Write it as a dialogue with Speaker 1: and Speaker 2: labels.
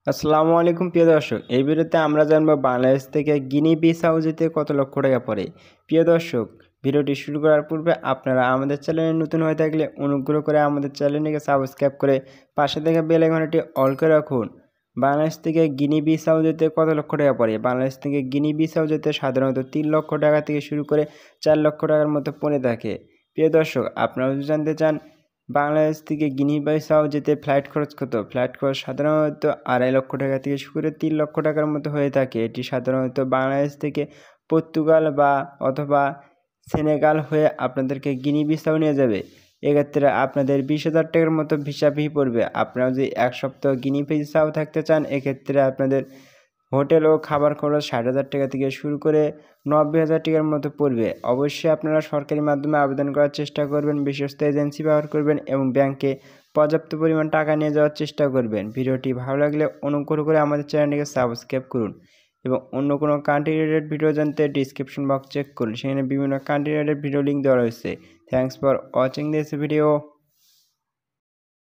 Speaker 1: আসসালামু আলাইকুম প্রিয় দর্শক, এই ভিডিওতে আমরা জানবো বাংলাদেশ থেকে গিনি বিসাউ যেতে কত লক্ষ টাকা পড়ে। প্রিয় দর্শক, ভিডিওটি শুরু করার পূর্বে আপনারা আমাদের চ্যানেলে নতুন হয়ে থাকলে অনুগ্রহ করে আমাদের চ্যানেলটিকে সাবস্ক্রাইব করে পাশে থাকা বেল আইকনটি অল করে রাখুন। বাংলাদেশ থেকে গিনি বিসাউ যেতে কত লক্ষ টাকা পড়ে? বাংলাদেশ থেকে গিনি বিসাউ যেতে সাধারণত 3 লক্ষ টাকা থেকে শুরু করে 4 লক্ষ টাকার মতো পড়ে থাকে। প্রিয় দর্শক, আপনারা যদি জানতে চান বাংলাদেশ থেকে গিনি বিসাউ যেতে ফ্লাইট খরচ কত? ফ্লাইট খরচ সাধারণত 2.5 লক্ষ টাকা থেকে শুরু করে 3 লক্ষ টাকার মতো হয়ে থাকে। এটি সাধারণত বাংলাদেশ থেকে পর্তুগাল অথবা সেনেগাল হয়ে আপনাদেরকে গিনি বিসাউ নিয়ে যাবে। এক্ষেত্রে আপনাদের 20,000 টাকার মতো ভিসা ফি পড়বে। আপনারা যদি 1 সপ্তাহ গিনি বিসাউ থাকতে চান, এক্ষেত্রে আপনাদের হোটেল ও খাবার খরচ 60,000 টাকা থেকে শুরু করে 90,000 টাকার মতো পড়বে। অবশ্যই আপনারা সরকারি মাধ্যমে আবেদন করার চেষ্টা করবেন, বিশ্বস্ত এজেন্সি ব্যবহার করবেন এবং ব্যাংকে পর্যাপ্ত পরিমাণ টাকা নিয়ে যাওয়ার চেষ্টা করবেন। ভিডিওটি ভালো লাগলে অনুগ্রহ করে আমাদের চ্যানেলটিকে সাবস্ক্রাইব করুন এবং অন্য কোনো কান্ট্রি রিলেটেড ভিডিও জানতে ডিসক্রিপশন বক্স চেক করুন, সেখানে বিভিন্ন কান্ট্রি রিলেটেড ভিডিও লিঙ্ক দেওয়া রয়েছে। Thanks for watching this video.